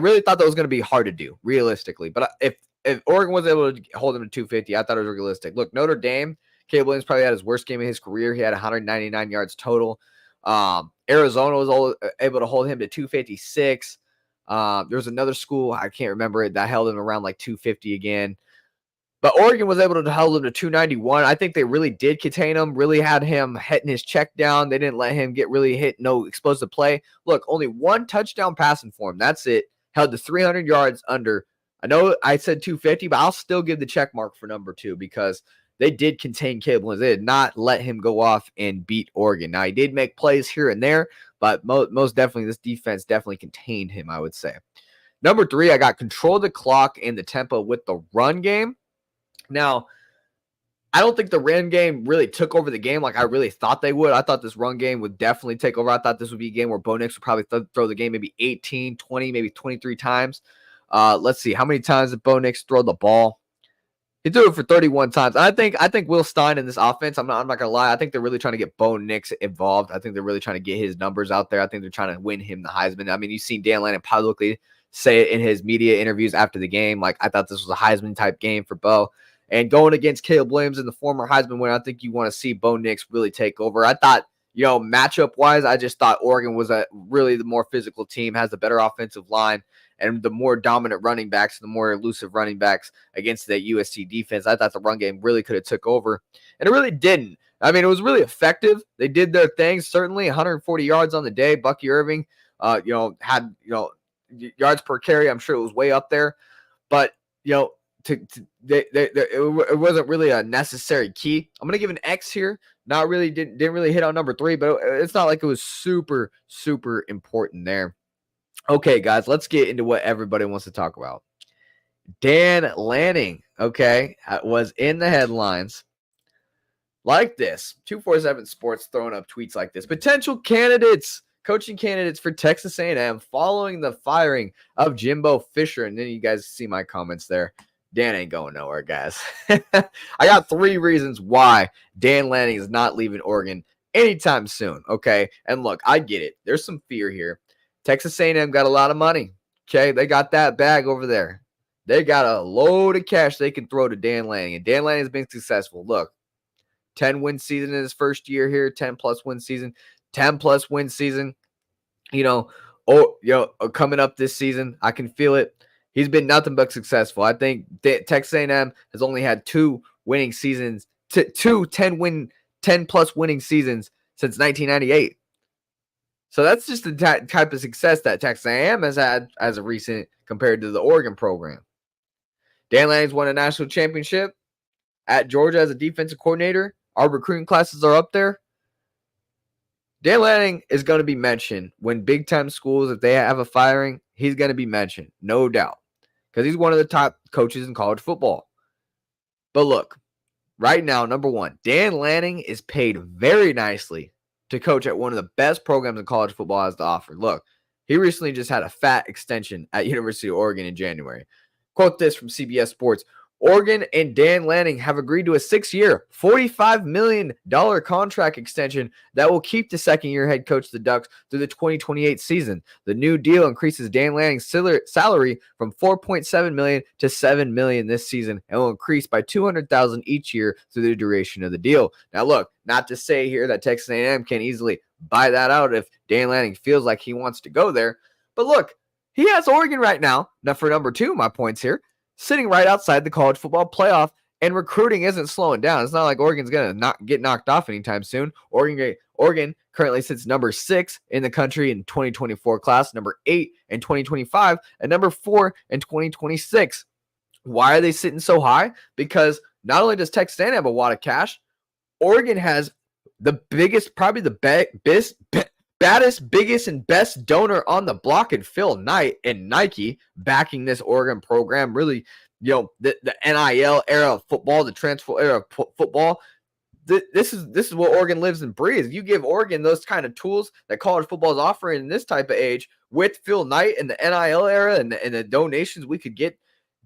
really thought that was going to be hard to do, realistically. But if Oregon was able to hold him to 250, I thought it was realistic. Look, Notre Dame, Caleb Williams probably had his worst game of his career. He had 199 yards total. Arizona was able to hold him to 256. There was another school, I can't remember it, that held him around like 250 again. But Oregon was able to hold him to 291. I think they really did contain him, really had him hitting his check down. They didn't let him get really hit, no explosive play. Look, only 1 touchdown passing for him. That's it. Held to 300 yards under. I know I said 250, but I'll still give the check mark for number 2 because they did contain Caleb Williams. They did not let him go off and beat Oregon. Now, he did make plays here and there, but most definitely this defense definitely contained him, I would say. Number 3, I got control of the clock and the tempo with the run game. Now, I don't think the run game really took over the game like I really thought they would. I thought this run game would definitely take over. I thought this would be a game where Dominiqk would probably throw the game maybe 18, 20, maybe 23 times. Let's see. How many times did Dominiqk throw the ball? He threw it for 31 times. I think Will Stein in this offense, I'm not going to lie, I think they're really trying to get Dominiqk involved. I think they're really trying to get his numbers out there. I think they're trying to win him the Heisman. I mean, you've seen Dan Lanning publicly say it in his media interviews after the game. Like, I thought this was a Heisman-type game for Bo. And going against Caleb Williams and the former Heisman winner, I think you want to see Dominiqk really take over. I thought, matchup-wise, I just thought Oregon was really the more physical team, has the better offensive line, and the more dominant running backs, the more elusive running backs against that USC defense. I thought the run game really could have took over, and it really didn't. I mean, it was really effective. They did their thing, certainly 140 yards on the day. Bucky Irving, had yards per carry. I'm sure it was way up there, but it wasn't really a necessary key. I'm gonna give an X here. Not really didn't really hit on number 3, but it's not like it was super important there. Okay, guys, let's get into what everybody wants to talk about. Dan Lanning, okay, was in the headlines like this. 247 Sports throwing up tweets like this. Potential candidates, coaching candidates for Texas A&M following the firing of Jimbo Fisher. And then you guys see my comments there. Dan ain't going nowhere, guys. I got 3 reasons why Dan Lanning is not leaving Oregon anytime soon, okay? And look, I get it. There's some fear here. Texas A&M got a lot of money, okay? They got that bag over there. They got a load of cash they can throw to Dan Lanning, and Dan Lanning has been successful. Look, 10-win season in his first year here, 10-plus win season, 10-plus win season. Coming up this season, I can feel it. He's been nothing but successful. I think Texas A&M has only had 2 winning seasons, 10-plus winning seasons since 1998. So that's just the type of success that Texas A&M has had as of recent compared to the Oregon program. Dan Lanning's won a national championship at Georgia as a defensive coordinator. Our recruiting classes are up there. Dan Lanning is going to be mentioned when big-time schools, if they have a firing, he's going to be mentioned, no doubt, because he's one of the top coaches in college football. But look, right now, number one, Dan Lanning is paid very nicely to coach at one of the best programs in college football has to offer. Look, he recently just had a fat extension at University of Oregon in January. Quote this from CBS Sports. Oregon and Dan Lanning have agreed to a 6-year, $45 million contract extension that will keep the second-year head coach of the Ducks through the 2028 season. The new deal increases Dan Lanning's salary from $4.7 million to $7 million this season and will increase by $200,000 each year through the duration of the deal. Now, look, not to say here that Texas A&M can easily buy that out if Dan Lanning feels like he wants to go there, but look, he has Oregon right now. Now, for number two, my points here, sitting right outside the college football playoff, and recruiting isn't slowing down. It's not like Oregon's going to get knocked off anytime soon. Oregon currently sits number 6 in the country in 2024 class, number 8 in 2025, and number 4 in 2026. Why are they sitting so high? Because not only does Texas A&M have a lot of cash, Oregon has the biggest, probably the baddest, biggest, and best donor on the block in Phil Knight and Nike backing this Oregon program. Really, the NIL era of football, the transfer era of football. This is what Oregon lives and breathes. You give Oregon those kind of tools that college football is offering in this type of age with Phil Knight and the NIL era and the donations we could get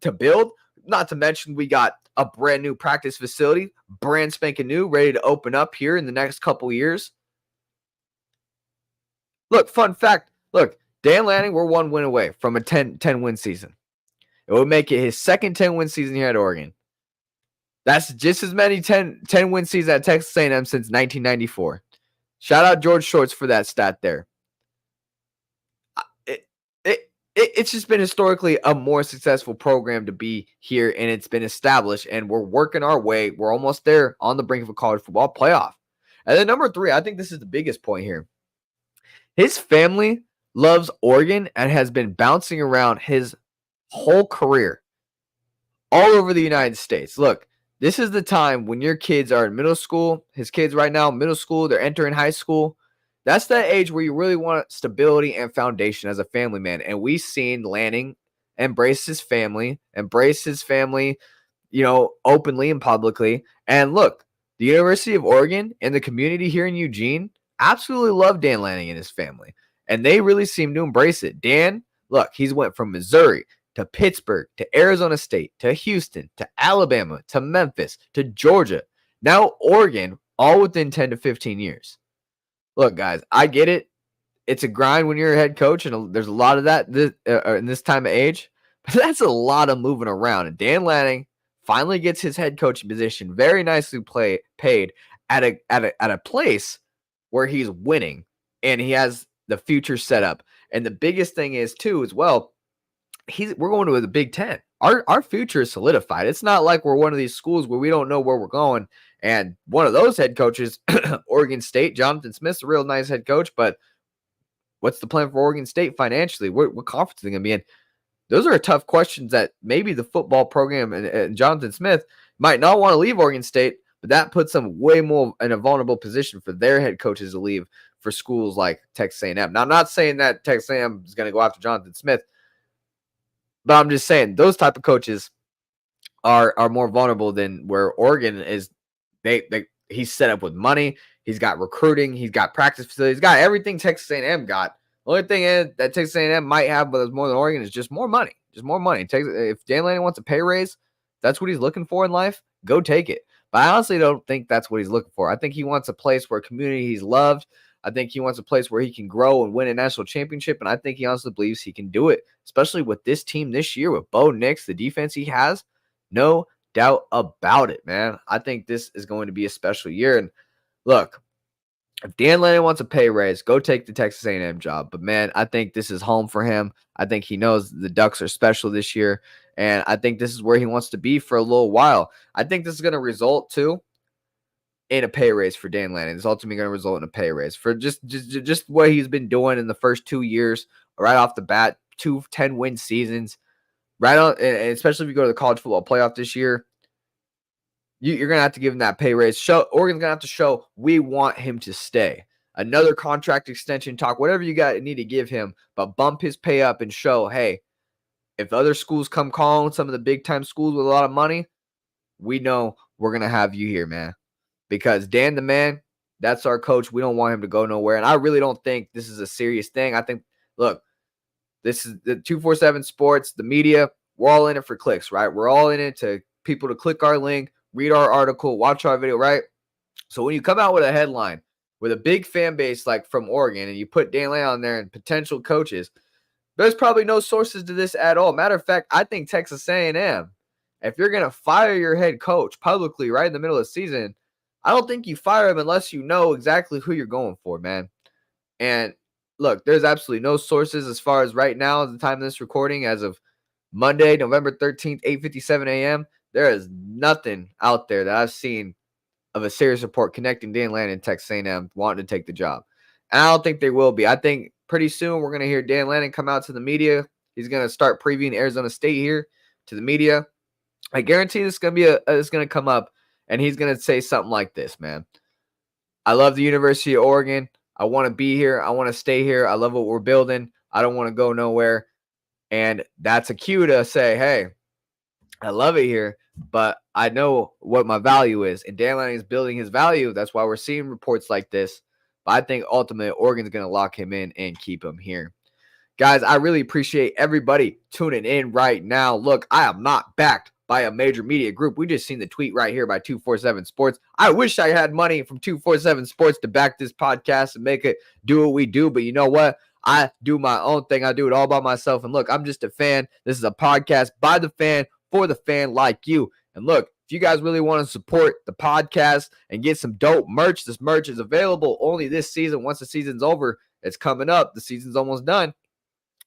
to build. Not to mention we got a brand new practice facility, brand spanking new, ready to open up here in the next couple years. Look, fun fact. Look, Dan Lanning, we're 1 win away from a 10-win season. It would make it his second 10-win season here at Oregon. That's just as many 10-win seasons at Texas A&M since 1994. Shout out George Shorts for that stat there. It's just been historically a more successful program to be here, and it's been established, and we're working our way. We're almost there on the brink of a college football playoff. And then number 3, I think this is the biggest point here. His family loves Oregon and has been bouncing around his whole career all over the United States. Look, this is the time when your kids are in middle school. His kids right now, middle school, they're entering high school. That's that age where you really want stability and foundation as a family man. And we've seen Lanning embrace his family, openly and publicly. And look, the University of Oregon and the community here in Eugene absolutely love Dan Lanning and his family. And they really seem to embrace it. Dan, look, he's went from Missouri to Pittsburgh to Arizona State to Houston to Alabama to Memphis to Georgia. Now Oregon, all within 10 to 15 years. Look, guys, I get it. It's a grind when you're a head coach, and there's a lot of that in this time of age. But that's a lot of moving around. And Dan Lanning finally gets his head coaching position very nicely paid at a place where he's winning, and he has the future set up. And the biggest thing is, too, as well, we're going to the Big Ten. Our future is solidified. It's not like we're one of these schools where we don't know where we're going. And one of those head coaches, Oregon State, Jonathan Smith's a real nice head coach, but what's the plan for Oregon State financially? What conference are they going to be in? Those are tough questions that maybe the football program and Jonathan Smith might not want to leave Oregon State, but that puts them way more in a vulnerable position for their head coaches to leave for schools like Texas A&M. Now, I'm not saying that Texas A&M is going to go after Jonathan Smith, but I'm just saying those type of coaches are more vulnerable than where Oregon is. He's set up with money. He's got recruiting. He's got practice facilities. He's got everything Texas A&M got. The only thing is that Texas A&M might have, but it's more than Oregon, is just more money. Just more money. If Dan Lanning wants a pay raise, that's what he's looking for in life, go take it. But I honestly don't think that's what he's looking for. I think he wants a place where community he's loved. I think he wants a place where he can grow and win a national championship, and I think he honestly believes he can do it, especially with this team this year with Bo Nix, the defense he has. No doubt about it, man. I think this is going to be a special year. And look, if Dan Lanning wants a pay raise, go take the Texas A&M job. But, man, I think this is home for him. I think he knows the Ducks are special this year, and I think this is where he wants to be for a little while. I think this is going to result, too, in a pay raise for Dan Lanning. It's ultimately going to result in a pay raise for just what he's been doing in the first 2 years, right off the bat, 2 10-win seasons. Right on, and especially if you go to the college football playoff this year, you're going to have to give him that pay raise. Oregon's going to have to show we want him to stay. Another contract extension talk, whatever you need to give him, but bump his pay up and show, hey, if other schools come calling, some of the big-time schools with a lot of money, we know we're going to have you here, man. Because Dan the man, that's our coach. We don't want him to go nowhere. And I really don't think this is a serious thing. I think, look, this is the 247 Sports, the media. We're all in it for clicks, right? We're all in it to people to click our link, read our article, watch our video, right? So when you come out with a headline with a big fan base like from Oregon and you put Dan Lanning on there and potential coaches, there's probably no sources to this at all. Matter of fact, I think Texas A&M, if you're going to fire your head coach publicly right in the middle of the season, I don't think you fire him unless you know exactly who you're going for, man. And look, there's absolutely no sources as far as right now at the time of this recording as of Monday, November 13th, 8:57 a.m. There is nothing out there that I've seen of a serious report connecting Dan Lanning and Texas A&M wanting to take the job. And I don't think they will be. I think pretty soon we're going to hear Dan Lanning come out to the media. He's going to start previewing Arizona State here to the media. I guarantee this is going to be it's going to come up, and he's going to say something like this, man. I love the University of Oregon. I want to be here. I want to stay here. I love what we're building. I don't want to go nowhere. And that's a cue to say, hey, I love it here, but I know what my value is. And Dan Lanning is building his value. That's why we're seeing reports like this. But I think ultimately Oregon's going to lock him in and keep him here. Guys, I really appreciate everybody tuning in right now. Look, I am not backed by a major media group. We just seen the tweet right here by 247 Sports. I wish I had money from 247 Sports to back this podcast and make it do what we do. But you know what? I do my own thing. I do it all by myself. And look, I'm just a fan. This is a podcast by the fan for the fan like you. And look, if you guys really want to support the podcast and get some dope merch, this merch is available only this season. Once the season's over, it's coming up. The season's almost done.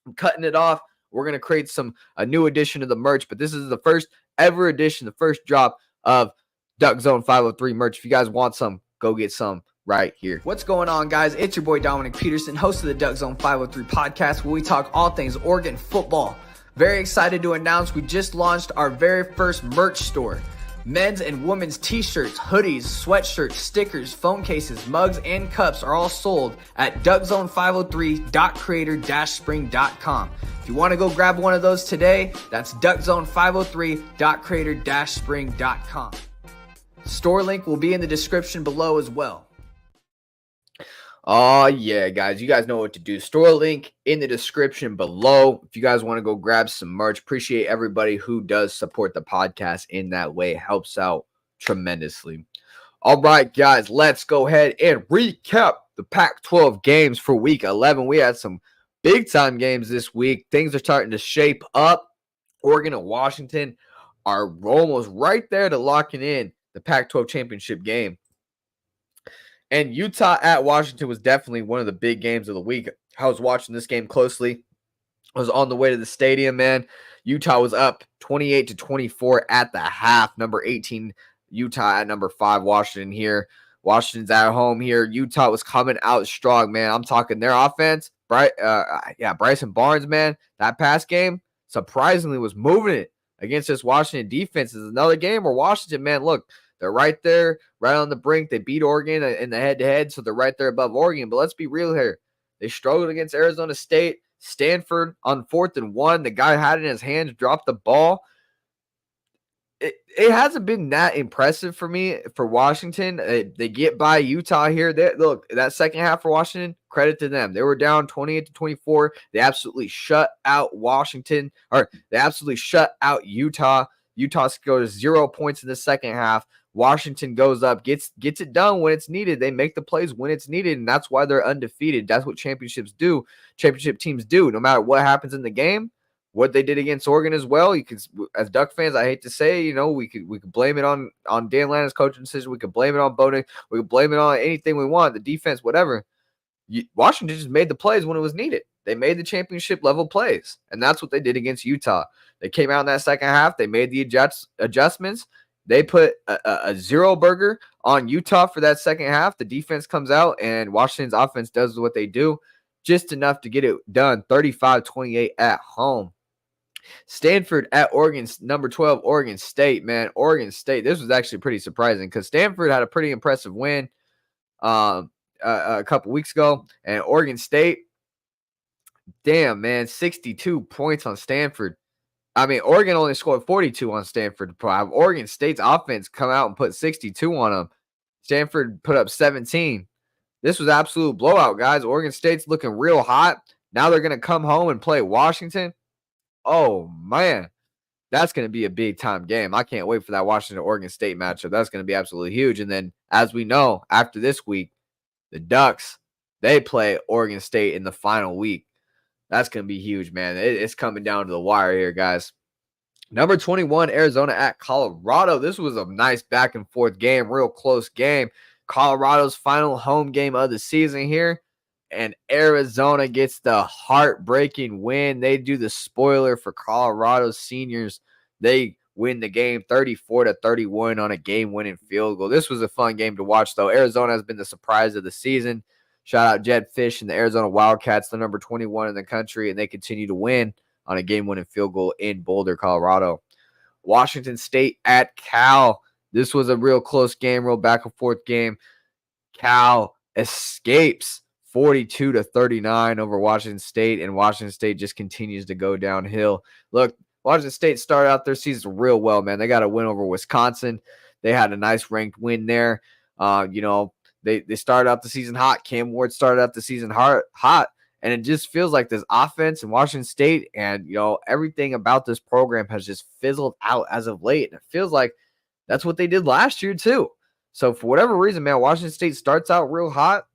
I'm cutting it off. We're going to create a new edition of the merch, but this is the first ever edition, the first drop of DuckZone503 merch. If you guys want some, go get some right here. What's going on, guys? It's your boy Dominiqk Peterson, host of the DuckZone503 Podcast, where we talk all things Oregon football. Very excited to announce we just launched our very first merch store. Men's and women's t-shirts, hoodies, sweatshirts, stickers, phone cases, mugs, and cups are all sold at DuckZone503.creator-spring.com. If you want to go grab one of those today, that's DuckZone503.creator-spring.com. Store link will be in the description below as well. Oh, yeah, guys. You guys know what to do. Store link in the description below. If you guys want to go grab some merch, appreciate everybody who does support the podcast in that way. It helps out tremendously. All right, guys, let's go ahead and recap the Pac-12 games for Week 11. We had some big-time games this week. Things are starting to shape up. Oregon and Washington are almost right there to locking in the Pac-12 championship game. And Utah at Washington was definitely one of the big games of the week. I was watching this game closely. I was on the way to the stadium, man. Utah was up 28-24 at the half. Number 18, Utah at number 5, Washington here. Washington's at home here. Utah was coming out strong, man. I'm talking their offense. Bryson Barnes, man. That pass game surprisingly was moving it against this Washington defense. It's another game where Washington, man, look, they're right there, right on the brink. They beat Oregon in the head-to-head, so they're right there above Oregon. But let's be real here. They struggled against Arizona State. Stanford on 4th and 1. The guy had it in his hands, dropped the ball. It hasn't been that impressive for me for Washington. They get by Utah here. Look, that second half for Washington, credit to them. They were down 28-24. They absolutely shut out Washington, or they absolutely shut out Utah. Utah scores 0 points in the second half. Washington goes up, gets it done when it's needed. They make the plays when it's needed, and that's why they're undefeated. That's what championships do. Championship teams do. No matter what happens in the game, what they did against Oregon as well. You could, as Duck fans, I hate to say, we could blame it on Dan Lanning's coaching decision. We could blame it on Bowden. We could blame it on anything we want, the defense, whatever. Washington just made the plays when it was needed. They made the championship level plays, and that's what they did against Utah. They came out in that second half. They made the adjustments. They put a zero burger on Utah for that second half. The defense comes out, and Washington's offense does what they do, just enough to get it done, 35-28 at home. Stanford at Oregon, number 12, Oregon State, man. Oregon State, this was actually pretty surprising because Stanford had a pretty impressive win a couple weeks ago, and Oregon State, damn, man, 62 points on Stanford. I mean, Oregon only scored 42 on Stanford. Oregon State's offense come out and put 62 on them. Stanford put up 17. This was absolute blowout, guys. Oregon State's looking real hot. Now they're going to come home and play Washington. Oh, man. That's going to be a big-time game. I can't wait for that Washington-Oregon State matchup. That's going to be absolutely huge. And then, as we know, after this week, the Ducks, they play Oregon State in the final week. That's going to be huge, man. It's coming down to the wire here, guys. Number 21, Arizona at Colorado. This was a nice back-and-forth game, real close game. Colorado's final home game of the season here. And Arizona gets the heartbreaking win. They do the spoiler for Colorado's seniors. They win the game 34-31 on a game-winning field goal. This was a fun game to watch, though. Arizona has been the surprise of the season. Shout out Jed Fish and the Arizona Wildcats, the number 21 in the country, and they continue to win on a game-winning field goal in Boulder, Colorado. Washington State at Cal. This was a real close game, real back-and-forth game. Cal escapes 42-39 over Washington State, and Washington State just continues to go downhill. Look, Washington State started out their season real well, man. They got a win over Wisconsin. They had a nice ranked win there. They started out the season hot. Cam Ward started out the season hot, and it just feels like this offense in Washington State and, everything about this program has just fizzled out as of late. And it feels like that's what they did last year too. So for whatever reason, man, Washington State starts out real hot,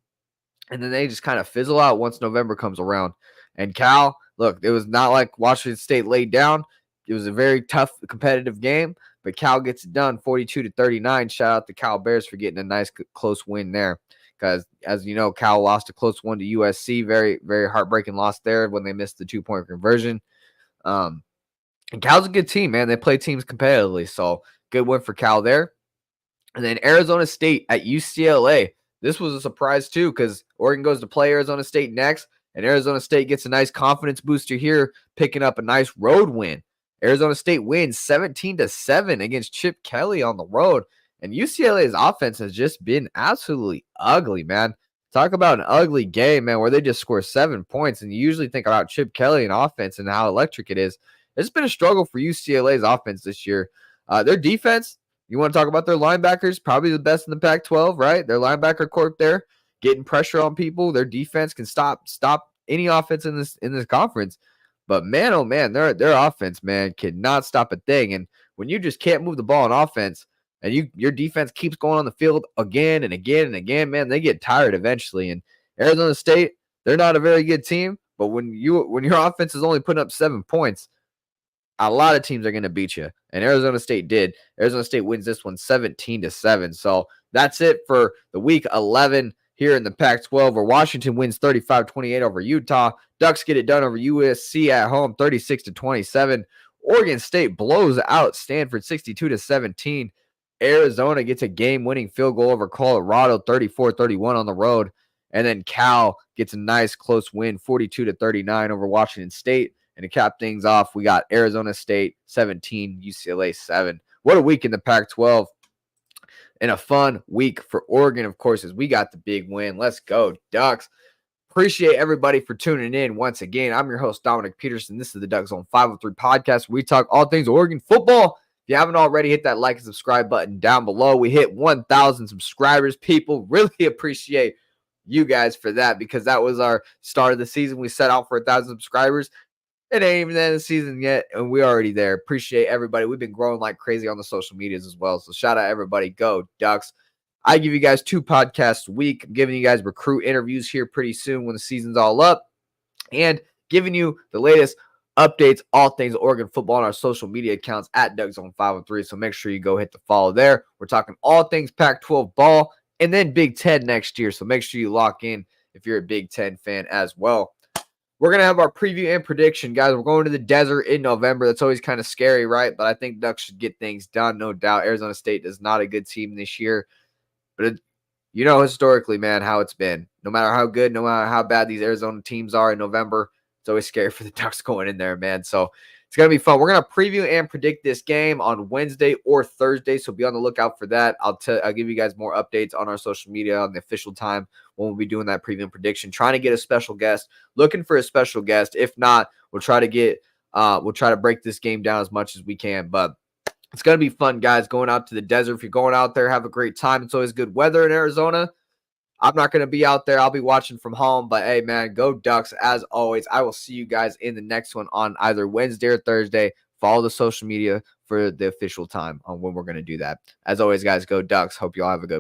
and then they just kind of fizzle out once November comes around. And Cal, look, it was not like Washington State laid down. It was a very tough, competitive game, but Cal gets it done 42-39. Shout out to Cal Bears for getting a nice, close win there. Because, as you know, Cal lost a close one to USC. Very, very heartbreaking loss there when they missed the 2-point conversion. And Cal's a good team, man. They play teams competitively, so good win for Cal there. And then Arizona State at UCLA. This was a surprise, too, because Oregon goes to play Arizona State next, and Arizona State gets a nice confidence booster here, picking up a nice road win. Arizona State wins 17-7 against Chip Kelly on the road. And UCLA's offense has just been absolutely ugly, man. Talk about an ugly game, man, where they just score 7 points. And you usually think about Chip Kelly and offense and how electric it is. It's been a struggle for UCLA's offense this year. Their defense, you want to talk about their linebackers, probably the best in the Pac-12, right? Their linebacker corps there, getting pressure on people. Their defense can stop any offense in this conference. But man, oh man, their offense, man, cannot stop a thing. And when you just can't move the ball on offense, and your defense keeps going on the field again and again and again, man, they get tired eventually. And Arizona State, they're not a very good team, but when your offense is only putting up 7 points, a lot of teams are going to beat you. And Arizona State did. Arizona State wins this one 17-7. So that's it for the week 11 here in the Pac-12, where Washington wins 35-28 over Utah. Ducks get it done over USC at home 36-27. Oregon State blows out Stanford 62-17. Arizona gets a game-winning field goal over Colorado 34-31 on the road. And then Cal gets a nice close win 42-39 over Washington State. And to cap things off, we got Arizona State 17, UCLA 7. What a week in the Pac-12. And a fun week for Oregon, of course, as we got the big win. Let's go, Ducks. Appreciate everybody for tuning in once again. I'm your host, Dominiqk Peterson. This is the DuckZone503 Podcast, where we talk all things Oregon football. If you haven't already, hit that like and subscribe button down below. We hit 1,000 subscribers. People, really appreciate you guys for that, because that was our start of the season. We set out for 1,000 subscribers. It ain't even the end of the season yet, and we're already there. Appreciate everybody. We've been growing like crazy on the social medias as well. So shout out everybody. Go Ducks. I give you guys 2 podcasts a week. I'm giving you guys recruit interviews here pretty soon when the season's all up, and giving you the latest updates, all things Oregon football on our social media accounts at DuckZone503. So make sure you go hit the follow there. We're talking all things Pac-12 ball and then Big Ten next year. So make sure you lock in if you're a Big Ten fan as well. We're going to have our preview and prediction, guys. We're going to the desert in November. That's always kind of scary, right? But I think Ducks should get things done, no doubt. Arizona State is not a good team this year. But historically, man, how it's been. No matter how good, no matter how bad these Arizona teams are in November, it's always scary for the Ducks going in there, man. So it's going to be fun. We're going to preview and predict this game on Wednesday or Thursday, so be on the lookout for that. I'll give you guys more updates on our social media on the official time when we'll be doing that preview and prediction. Trying to get a special guest. Looking for a special guest. If not, we'll try to get We'll try to break this game down as much as we can, but it's going to be fun, guys, going out to the desert. If you're going out there, have a great time. It's always good weather in Arizona. I'm not going to be out there. I'll be watching from home. But, hey, man, go Ducks. As always, I will see you guys in the next one on either Wednesday or Thursday. Follow the social media for the official time on when we're going to do that. As always, guys, go Ducks. Hope you all have a good one.